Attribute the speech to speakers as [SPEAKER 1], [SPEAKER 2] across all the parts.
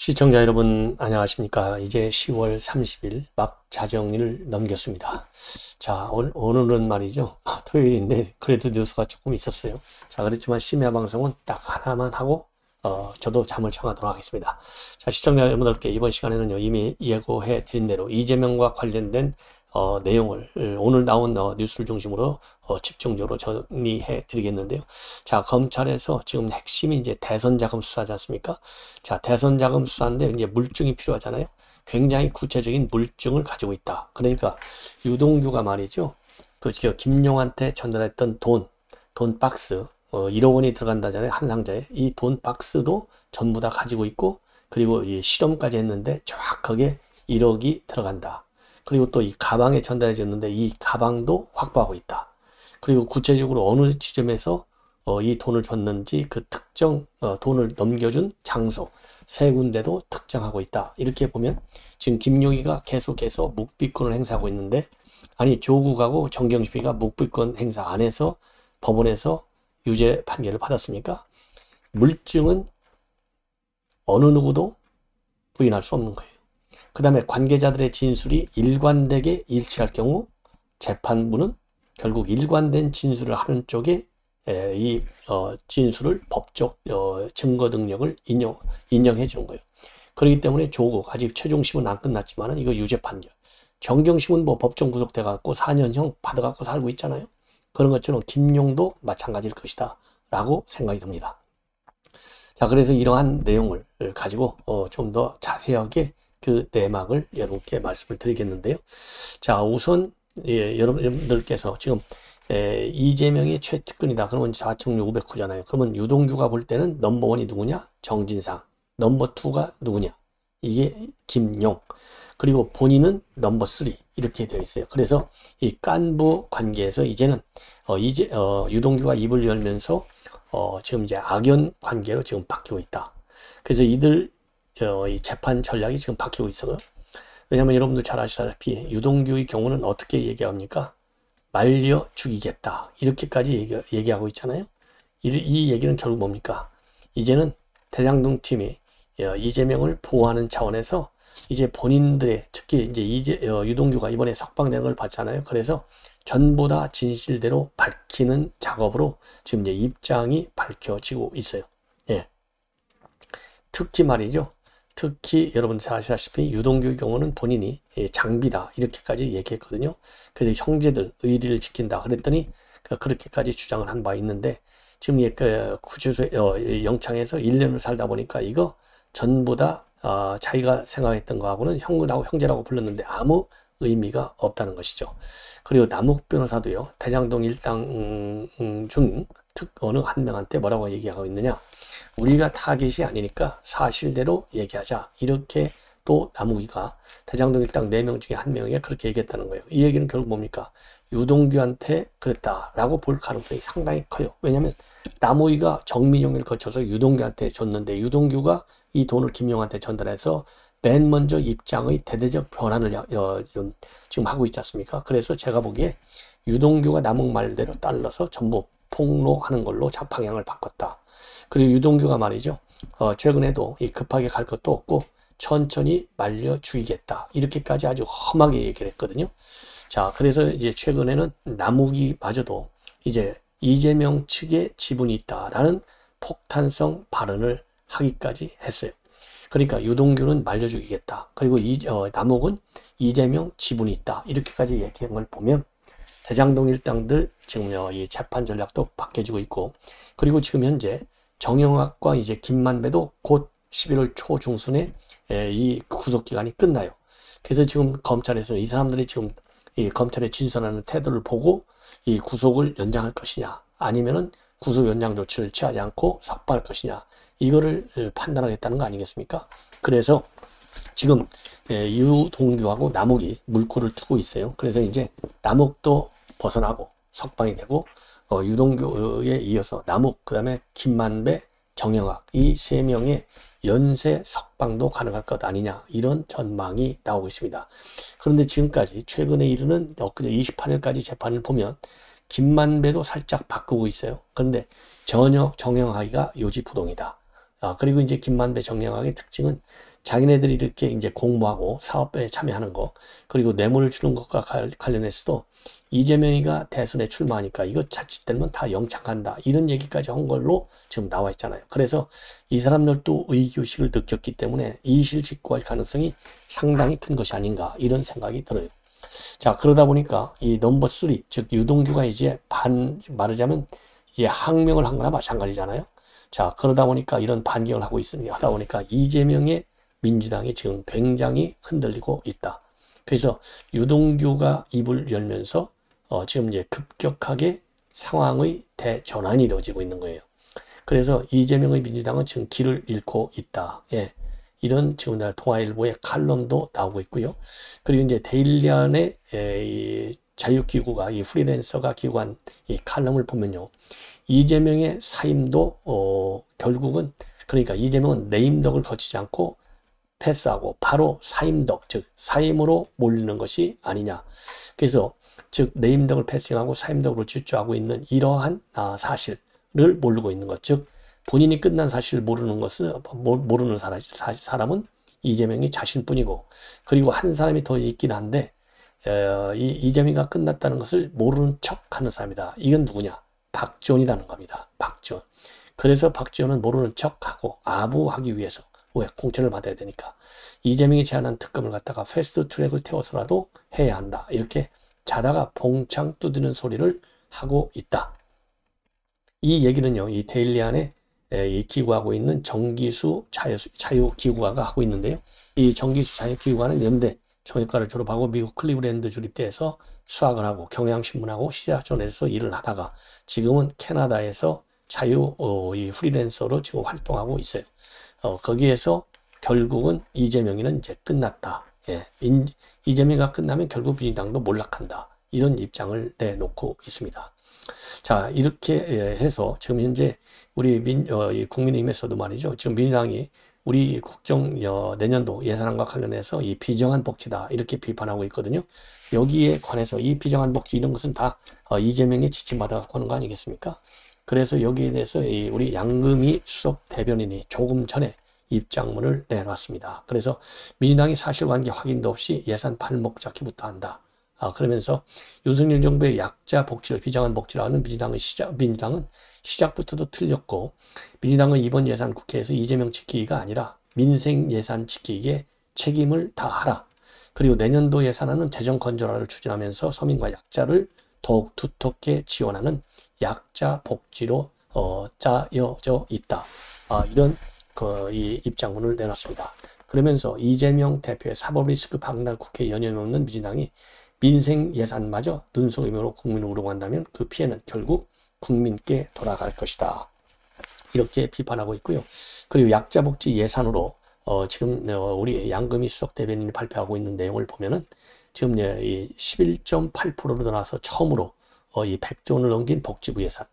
[SPEAKER 1] 시청자 여러분 안녕하십니까. 이제 10월 30일 막 자정일 넘겼습니다. 자, 오늘은 말이죠. 토요일인데 그래도 뉴스가 조금 있었어요. 자, 그렇지만 심야 방송은 딱 하나만 하고 저도 잠을 청하도록 하겠습니다. 자, 시청자 여러분들께 이번 시간에는요, 이미 예고해 드린 대로 이재명과 관련된 내용을 오늘 나온 뉴스를 중심으로 집중적으로 정리해 드리겠는데요. 자, 검찰에서 지금 핵심이 이제 대선 자금 수사지 않습니까? 자, 대선 자금 수사인데 이제 물증이 필요하잖아요. 굉장히 구체적인 물증을 가지고 있다. 그러니까 유동규가 말이죠. 그 김용한테 전달했던 돈 박스 1억 원이 들어간다잖아요. 한 상자에. 이 돈 박스도 전부 다 가지고 있고, 그리고 이 실험까지 했는데 정확하게 1억이 들어간다. 그리고 또 이 가방에 전달해 줬는데 이 가방도 확보하고 있다. 그리고 구체적으로 어느 지점에서 이 돈을 줬는지 그 특정 돈을 넘겨준 장소 세 군데도 특정하고 있다. 이렇게 보면 지금 김용희가 계속해서 묵비권을 행사하고 있는데, 아니 조국하고 정경심이가 묵비권 행사 안 해서 법원에서 유죄 판결을 받았습니까? 물증은 어느 누구도 부인할 수 없는 거예요. 그 다음에 관계자들의 진술이 일관되게 일치할 경우 재판부는 결국 일관된 진술을 하는 쪽에 이 진술을 법적 증거 능력을 인정해 주는 거예요. 그렇기 때문에 조국 아직 최종심은 안 끝났지만 이거 유죄 판결. 정경심은 뭐 법정 구속돼 갖고 4년형 받아 갖고 살고 있잖아요. 그런 것처럼 김용도 마찬가지일 것이다 라고 생각이 듭니다. 자, 그래서 이러한 내용을 가지고 좀 더 자세하게 그 내막을 여러분께 말씀을 드리겠는데요. 자, 우선 여러분들께서 지금 이재명이 최측근이다. 그러면 좌측류 509잖아요. 그러면 유동규가 볼 때는 넘버원이 누구냐? 정진상. 넘버2가 누구냐? 이게 김용. 그리고 본인은 넘버3 이렇게 되어 있어요. 그래서 이 깐부 관계에서 이제는 유동규가 입을 열면서 지금 이제 악연 관계로 지금 바뀌고 있다. 그래서 이들 이 재판 전략이 지금 바뀌고 있어요. 왜냐하면 여러분들 잘 아시다시피 유동규의 경우는 어떻게 얘기합니까? 말려 죽이겠다. 이렇게까지 얘기하고 있잖아요. 이 얘기는 결국 뭡니까? 이제는 대장동 팀이 이재명을 보호하는 차원에서 이제 본인들의, 특히 이제 유동규가 이번에 석방된 걸 봤잖아요. 그래서 전부 다 진실대로 밝히는 작업으로 지금 이제 입장이 밝혀지고 있어요. 예. 특히 말이죠. 특히 여러분 잘 아시다시피 유동규의 경우는 본인이 장비다 이렇게까지 얘기했거든요. 그래서 형제들 의리를 지킨다 그랬더니 그렇게까지 주장을 한 바 있는데, 지금 구치소 영창에서 1년을 살다 보니까 이거 전부 다 자기가 생각했던 거하고는 형제라고 불렀는데 아무 의미가 없다는 것이죠. 그리고 남욱 변호사도요, 대장동 일당 중 어느 한 명한테 뭐라고 얘기하고 있느냐? 우리가 타깃이 아니니까 사실대로 얘기하자. 이렇게 또 남욱이가 대장동 일당 4명 중에 1명에게 그렇게 얘기했다는 거예요. 이 얘기는 결국 뭡니까? 유동규한테 그랬다라고 볼 가능성이 상당히 커요. 왜냐하면 남욱이가 정민용을 거쳐서 유동규한테 줬는데 유동규가 이 돈을 김용한테 전달해서 맨 먼저 입장의 대대적 변환을 지금 하고 있지 않습니까? 그래서 제가 보기에 유동규가 남욱 말대로 따라서 전부 폭로하는 걸로 방향을 바꿨다. 그리고 유동규가 말이죠. 최근에도 급하게 갈 것도 없고 천천히 말려 죽이겠다. 이렇게까지 아주 험하게 얘기를 했거든요. 자, 그래서 이제 최근에는 남욱이마저도 이제 이재명 측에 지분이 있다라는 폭탄성 발언을 하기까지 했어요. 그러니까 유동규는 말려 죽이겠다. 그리고 남욱은 이재명 지분이 있다. 이렇게까지 얘기한 걸 보면 대장동 일당들 지금 이 재판 전략도 바뀌어지고 있고, 그리고 지금 현재 정영학과 이제 김만배도 곧 11월 초 중순에 이 구속기간이 끝나요. 그래서 지금 검찰에서는 이 사람들이 지금 이 검찰에 진술하는 태도를 보고 이 구속을 연장할 것이냐, 아니면은 구속 연장 조치를 취하지 않고 석방할 것이냐, 이거를 판단하겠다는 거 아니겠습니까? 그래서 지금 유동규하고 남욱이 물꼬를 트고 있어요. 그래서 이제 남욱도 벗어나고 석방이 되고 유동규에 이어서 남욱, 그 다음에 김만배, 정영학 이 3명의 연쇄 석방도 가능할 것 아니냐, 이런 전망이 나오고 있습니다. 그런데 지금까지 최근에 이르는 엊그제 28일까지 재판을 보면 김만배도 살짝 바꾸고 있어요. 그런데 정영학이가 요지부동이다. 그리고 이제 김만배 정영학의 특징은 자기네들이 이렇게 이제 공모하고 사업에 참여하는 거, 그리고 뇌물을 주는 것과 관련해서도 이재명이가 대선에 출마하니까 이거 자칫되면 다 영창 간다, 이런 얘기까지 한 걸로 지금 나와 있잖아요. 그래서 이 사람들도 의기의식을 느꼈기 때문에 이실직고할 가능성이 상당히 큰 것이 아닌가, 이런 생각이 들어요. 자, 그러다 보니까 이 넘버 3, 즉 유동규가 이제 말하자면 이제 항명을 한 거나 마찬가지잖아요. 자, 그러다 보니까 이런 반격을 하다 보니까 이재명의 민주당이 지금 굉장히 흔들리고 있다. 그래서 유동규가 입을 열면서 지금 이제 급격하게 상황의 대전환이 이루어지고 있는 거예요. 그래서 이재명의 민주당은 지금 길을 잃고 있다. 예. 이런 지금 동아일보의 칼럼도 나오고 있고요. 그리고 이제 데일리안의 이 자유기구가, 이 프리랜서가 기구한 이 칼럼을 보면요, 이재명의 사임도 결국은, 그러니까 이재명은 레임덕을 거치지 않고 패스하고 바로 사임덕, 즉 사임으로 몰리는 것이 아니냐. 그래서 즉 레임덕을 패싱하고 사임덕으로 질주하고 있는 이러한 사실을 모르고 있는 것, 즉 본인이 끝난 사실을 모르는 사람은 이재명이 자신뿐이고, 그리고 한 사람이 더 있긴 한데 이재명이가 끝났다는 것을 모르는 척하는 사람이다. 이건 누구냐? 박지원이라는 겁니다. 박지원. 그래서 박지원은 모르는 척하고 아부하기 위해서, 왜? 공천을 받아야 되니까 이재명이 제안한 특검을 갖다가 패스트 트랙을 태워서라도 해야 한다, 이렇게 자다가 봉창 두드리는 소리를 하고 있다. 이 얘기는요, 이 데일리안에 이 기구하고 있는 정기수 자유기구가가 하고 있는데요, 이 정기수 자유기구가는 연대 정외과를 졸업하고 미국 클리브랜드 주립대에서 수학을 하고 경향신문하고 시사전에서 일을 하다가 지금은 캐나다에서 이 프리랜서로 지금 활동하고 있어요. 거기에서 결국은 이재명이는 이제 끝났다. 예. 이재명이가 끝나면 결국 민주당도 몰락한다, 이런 입장을 내놓고 있습니다. 자, 이렇게 해서 지금 현재 우리 국민의힘에서도 말이죠, 지금 민주당이 우리 내년도 예산안과 관련해서 이 비정한 복지다, 이렇게 비판하고 있거든요. 여기에 관해서 이 비정한 복지, 이런 것은 다 이재명의 지침받아 갖고 하는 거 아니겠습니까? 그래서 여기에 대해서 우리 양금희 수석 대변인이 조금 전에 입장문을 내놨습니다. 그래서 민주당이 사실관계 확인도 없이 예산 발목 잡기부터 한다. 그러면서 윤석열 정부의 약자 복지를 비정한 복지라는 민주당은 시작부터도 틀렸고, 민주당은 이번 예산 국회에서 이재명 지키기가 아니라 민생 예산 지키기에 책임을 다하라. 그리고 내년도 예산안은 재정 건전화를 추진하면서 서민과 약자를 더욱 두텁게 지원하는 약자 복지로 짜여져 있다. 이런 이 입장문을 내놨습니다. 그러면서 이재명 대표의 사법리스크 박날 국회 연연이 없는 민주당이 민생 예산마저 눈속임으로 국민을 우롱한다면 그 피해는 결국 국민께 돌아갈 것이다, 이렇게 비판하고 있고요. 그리고 약자복지 예산으로 지금 우리 양금희 수석 대변인이 발표하고 있는 내용을 보면은 지금 이 11.8%로 늘어나서 처음으로 이 100조 원을 넘긴 복지부 예산,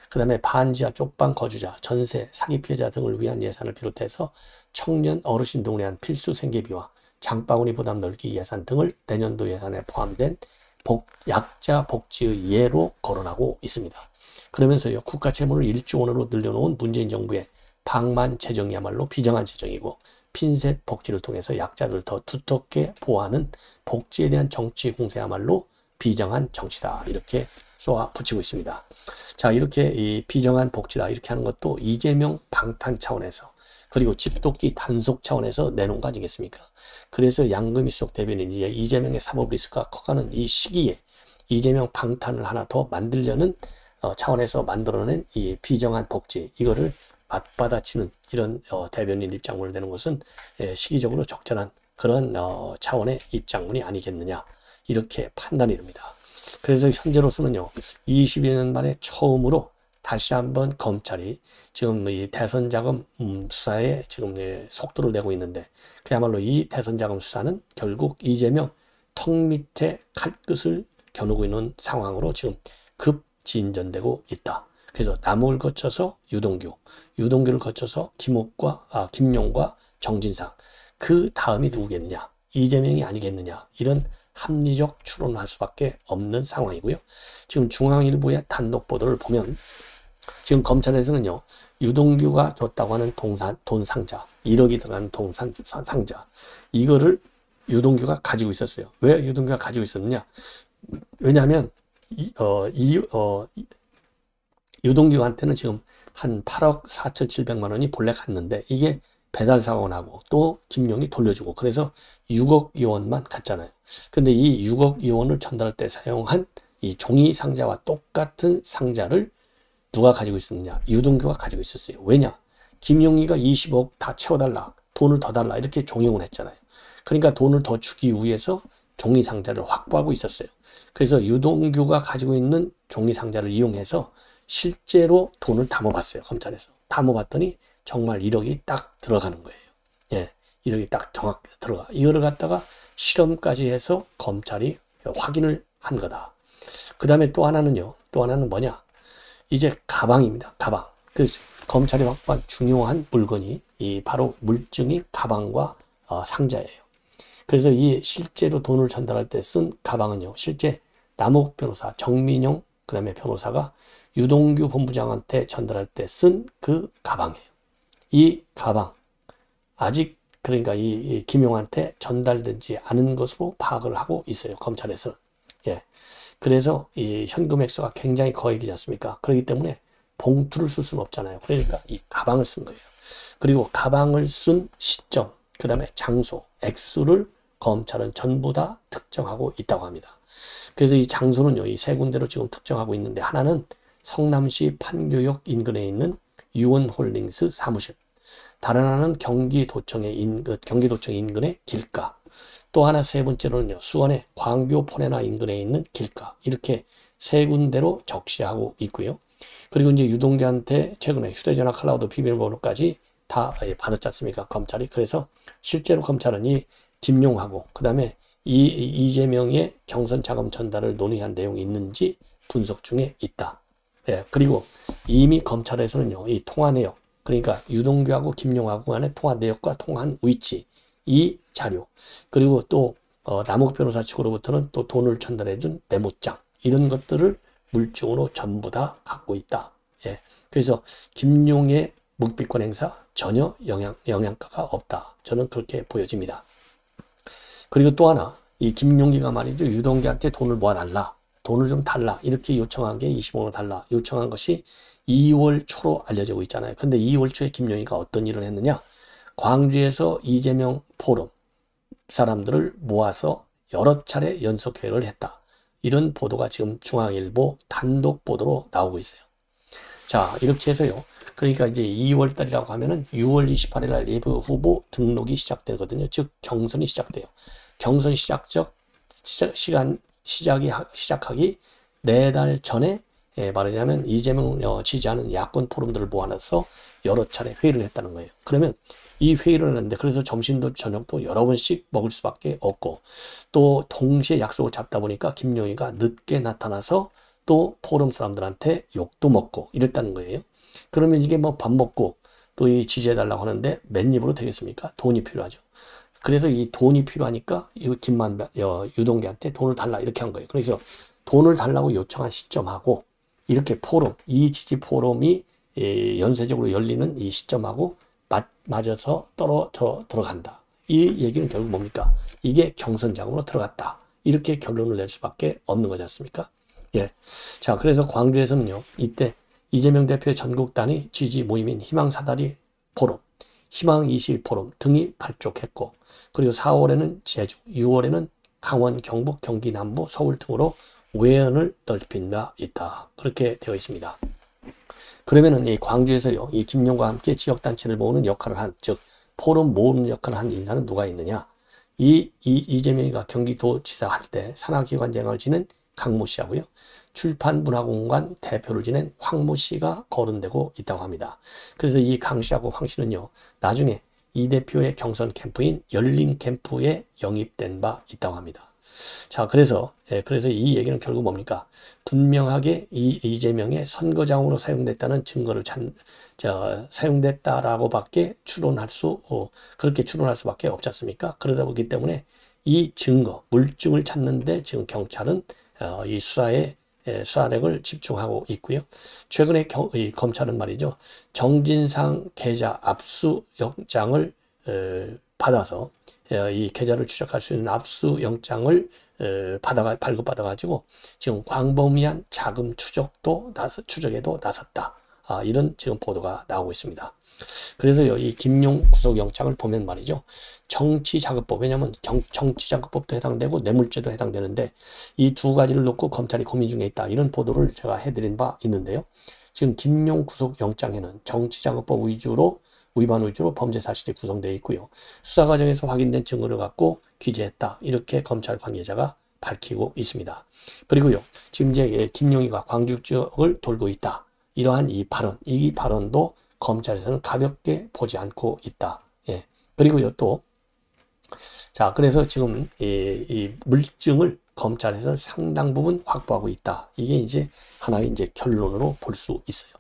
[SPEAKER 1] 그 다음에 반지하 쪽방 거주자, 전세, 사기 피해자 등을 위한 예산을 비롯해서 청년, 어르신 등을 위한 필수 생계비와 장바구니 부담 넓기 예산 등을 내년도 예산에 포함된 약자 복지의 예로 거론하고 있습니다. 그러면서요, 국가 채무를 1조 원으로 늘려놓은 문재인 정부의 방만 재정이야말로 비정한 재정이고, 핀셋 복지를 통해서 약자들을 더 두텁게 보호하는 복지에 대한 정치 공세야말로 비정한 정치다, 이렇게 쏘아 붙이고 있습니다. 자, 이렇게 이 비정한 복지다, 이렇게 하는 것도 이재명 방탄 차원에서, 그리고 집도끼 단속 차원에서 내놓은 거 아니겠습니까? 그래서 양금희 수석 대변인이 이재명의 사법 리스크가 커가는 이 시기에 이재명 방탄을 하나 더 만들려는 차원에서 만들어낸 이 비정한 복지, 이거를 맞받아치는 이런 대변인 입장문을 내는 것은 시기적으로 적절한 그런 차원의 입장문이 아니겠느냐, 이렇게 판단이 됩니다. 그래서 현재로서는요, 20여 년 만에 처음으로 다시 한번 검찰이 지금 이 대선 자금 수사에 지금 속도를 내고 있는데, 그야말로 이 대선 자금 수사는 결국 이재명 턱 밑에 칼끝을 겨누고 있는 상황으로 지금 급진전되고 있다. 그래서 남욱을 거쳐서 유동규를 거쳐서 김용과 정진상, 그 다음이 누구겠느냐? 이재명이 아니겠느냐? 이런 합리적 추론을 할 수밖에 없는 상황이고요. 지금 중앙일보의 단독 보도를 보면 지금 검찰에서는요, 유동규가 줬다고 하는 돈 상자, 1억이 들어가는 상자, 이거를 유동규가 가지고 있었어요. 왜 유동규가 가지고 있었느냐? 왜냐하면 유동규한테는 지금 한 8억 4,700만 원이 본래 갔는데 이게 배달 사고가 나고 또 김용이 돌려주고 그래서 6억 위원만 갔잖아요. 근데 이 6억 위원을 전달할 때 사용한 이 종이 상자와 똑같은 상자를 누가 가지고 있었느냐? 유동규가 가지고 있었어요. 왜냐? 김용희가 20억 다 채워달라, 돈을 더 달라 이렇게 종용을 했잖아요. 그러니까 돈을 더 주기 위해서 종이 상자를 확보하고 있었어요. 그래서 유동규가 가지고 있는 종이 상자를 이용해서 실제로 돈을 담아봤어요. 검찰에서. 담아봤더니 정말 1억이 딱 들어가는 거예요. 예, 1억이 딱 정확히 들어가. 이거를 갖다가 실험까지 해서 검찰이 확인을 한 거다. 그 다음에 또 하나는요. 또 하나는 뭐냐? 이제 가방입니다. 가방. 그 검찰이 확보한 중요한 물건이 바로 물증이 가방과 상자예요. 그래서 이 실제로 돈을 전달할 때 쓴 가방은요. 실제 남욱 변호사, 정민용 그 다음에 변호사가 유동규 본부장한테 전달할 때 쓴 그 가방이에요. 이 가방 아직 그러니까 이 김용한테 전달되지 않은 것으로 파악을 하고 있어요. 검찰에서는. 예. 그래서 이 현금 액수가 굉장히 거액이지 않습니까? 그렇기 때문에 봉투를 쓸 수는 없잖아요. 그러니까 이 가방을 쓴 거예요. 그리고 가방을 쓴 시점, 그 다음에 장소, 액수를 검찰은 전부 다 특정하고 있다고 합니다. 그래서 이 장소는요, 이 세 군데로 지금 특정하고 있는데 하나는 성남시 판교역 인근에 있는 유원홀딩스 사무실, 다른 하나는 경기도청의 인근의 길가, 또 하나 세 번째로는요, 수원의 광교 포레나 인근에 있는 길가, 이렇게 세 군데로 적시하고 있고요. 그리고 이제 유동규한테 최근에 휴대전화 클라우드 비밀번호까지 다 받았지 않습니까? 검찰이. 그래서 실제로 검찰은 이 김용하고 그 다음에 이재명의 경선 자금 전달을 논의한 내용이 있는지 분석 중에 있다. 예, 그리고 이미 검찰에서는요, 이 통화 내역, 그러니까 유동규하고 김용하고 간의 통화 내역과 통화한 위치, 이 자료, 그리고 또 남욱 변호사 측으로부터는 또 돈을 전달해준 메모장, 이런 것들을 물증으로 전부 다 갖고 있다. 예, 그래서 김용의 묵비권 행사 전혀 영향가가 없다. 저는 그렇게 보여집니다. 그리고 또 하나, 이 김용기가 말이죠, 유동규한테 돈을 모아달라, 돈을 좀 달라, 이렇게 요청한 게 20억 원 달라 요청한 것이 2월 초로 알려지고 있잖아요. 근데 2월 초에 김용희가 어떤 일을 했느냐? 광주에서 이재명 포럼 사람들을 모아서 여러 차례 연석회의를 했다. 이런 보도가 지금 중앙일보 단독 보도로 나오고 있어요. 자, 이렇게 해서요. 그러니까 이제 2월 달이라고 하면은 6월 28일 날 예비 후보 등록이 시작되거든요. 즉, 경선이 시작돼요. 경선 시작하기 4달 전에 말하자면 이재명 지지하는 야권 포럼들을 모아놔서 여러 차례 회의를 했다는 거예요. 그러면 이 회의를 하는데 그래서 점심도 저녁도 여러 번씩 먹을 수밖에 없고 또 동시에 약속을 잡다 보니까 김용희가 늦게 나타나서 또 포럼 사람들한테 욕도 먹고 이랬다는 거예요. 그러면 이게 뭐 밥 먹고 또 이 지지해달라고 하는데 맨입으로 되겠습니까? 돈이 필요하죠. 그래서 이 돈이 필요하니까 이 유동규한테 돈을 달라 이렇게 한 거예요. 그래서 돈을 달라고 요청한 시점하고 이렇게 포럼, 이 지지 포럼이 연쇄적으로 열리는 이 시점하고 맞아서 들어간다. 이 얘기는 결국 뭡니까? 이게 경선 자금으로 들어갔다. 이렇게 결론을 낼 수밖에 없는 거지 않습니까? 예. 자, 그래서 광주에서는요, 이때 이재명 대표의 전국 단위 지지 모임인 희망사다리 포럼, 희망20 포럼 등이 발족했고, 그리고 4월에는 제주, 6월에는 강원, 경북, 경기 남부, 서울 등으로 외연을 넓힌 바 있다. 그렇게 되어 있습니다. 그러면은 이 광주에서요, 이 김용과 함께 지역단체를 모으는 역할을 한, 즉, 포럼 모으는 역할을 한 인사는 누가 있느냐? 이재명이가 경기도지사 할 때 산하기관장을 지낸 강모 씨하고요, 출판문화공간 대표를 지낸 황모 씨가 거론되고 있다고 합니다. 그래서 이 강 씨하고 황 씨는요, 나중에 이 대표의 경선 캠프인 열린 캠프에 영입된 바 있다고 합니다. 자, 그래서 이 얘기는 결국 뭡니까? 분명하게 이재명의 선거장으로 사용됐다는 증거를 사용됐다라고밖에 그렇게 추론할 수밖에 없지 않습니까? 그러다 보기 때문에 이 증거, 물증을 찾는데 지금 경찰은 이 수사에 수사력을 집중하고 있고요. 최근에 이 검찰은 말이죠. 정진상 계좌 압수영장을 받아서 이 계좌를 추적할 수 있는 압수영장을 발급받아가지고 지금 광범위한 자금 추적에도 나섰다. 이런 지금 보도가 나오고 있습니다. 그래서요, 이 김용 구속영장을 보면 말이죠. 정치자금법, 왜냐하면 정치자금법도 해당되고 뇌물죄도 해당되는데 이 두 가지를 놓고 검찰이 고민 중에 있다. 이런 보도를 제가 해드린 바 있는데요. 지금 김용 구속영장에는 정치자금법 위반 위주로 범죄 사실이 구성되어 있고요. 수사 과정에서 확인된 증거를 갖고 기재했다. 이렇게 검찰 관계자가 밝히고 있습니다. 그리고요, 지금 이제 김용희가 광주 지역을 돌고 있다. 이러한 이 발언도 검찰에서는 가볍게 보지 않고 있다. 예. 그리고요, 또, 자, 그래서 지금 이 물증을 검찰에서 상당 부분 확보하고 있다. 이게 이제 하나의 이제 결론으로 볼 수 있어요.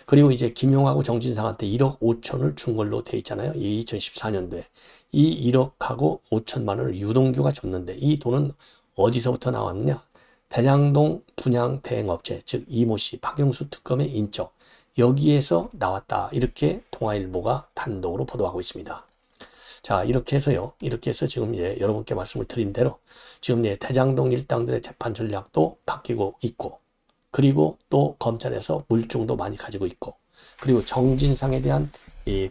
[SPEAKER 1] 그리고 이제 김용하고 정진상한테 1억 5천을 준 걸로 돼 있잖아요. 이 2014년도에. 이 1억하고 5천만 원을 유동규가 줬는데 이 돈은 어디서부터 나왔느냐? 대장동 분양 대행업체, 즉 이모 씨, 박영수 특검의 인적. 여기에서 나왔다. 이렇게 동아일보가 단독으로 보도하고 있습니다. 자, 이렇게 해서요. 이렇게 해서 지금 여러분께 말씀을 드린 대로 지금 대장동 일당들의 재판 전략도 바뀌고 있고, 그리고 또 검찰에서 물증도 많이 가지고 있고, 그리고 정진상에 대한 이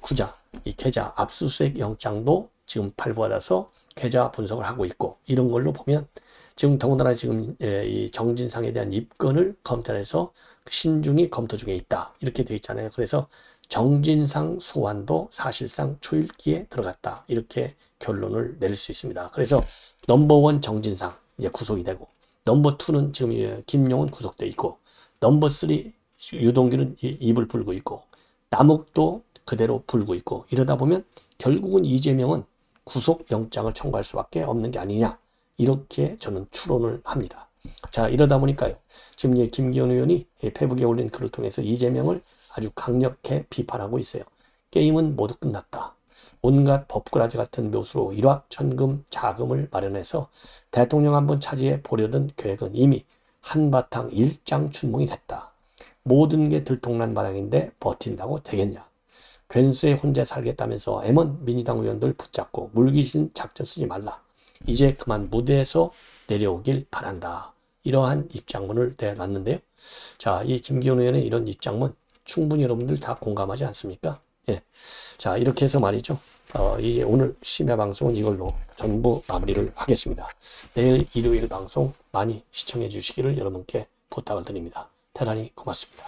[SPEAKER 1] 계좌 압수수색 영장도 지금 발부받아서 계좌 분석을 하고 있고, 이런 걸로 보면 지금 더군다나 지금 이 정진상에 대한 입건을 검찰에서 신중히 검토 중에 있다. 이렇게 되어 있잖아요. 그래서 정진상 소환도 사실상 초읽기에 들어갔다. 이렇게 결론을 내릴 수 있습니다. 그래서 넘버 1 정진상 이제 구속이 되고, 넘버 2는 지금 김용은 구속되어 있고, 넘버 3 유동규는 입을 불고 있고, 남욱도 그대로 불고 있고, 이러다 보면 결국은 이재명은 구속영장을 청구할 수밖에 없는 게 아니냐. 이렇게 저는 추론을 합니다. 자, 이러다 보니까요. 지금 김기현 의원이 페북에 올린 글을 통해서 이재명을 아주 강력히 비판하고 있어요. 게임은 모두 끝났다. 온갖 법꾸라지 같은 묘수로 일확천금 자금을 마련해서 대통령 한번 차지해 보려던 계획은 이미 한바탕 일장춘몽이 됐다. 모든 게 들통난 바닥인데 버틴다고 되겠냐. 괜수에 혼자 살겠다면서 M1 민주당 의원들 붙잡고 물귀신 작전 쓰지 말라. 이제 그만 무대에서 내려오길 바란다. 이러한 입장문을 내놨는데요. 자, 이 김기현 의원의 이런 입장문 충분히 여러분들 다 공감하지 않습니까? 예. 자, 이렇게 해서 말이죠. 이제 오늘 심야 방송은 이걸로 전부 마무리를 하겠습니다. 내일 일요일 방송 많이 시청해 주시기를 여러분께 부탁을 드립니다. 대단히 고맙습니다.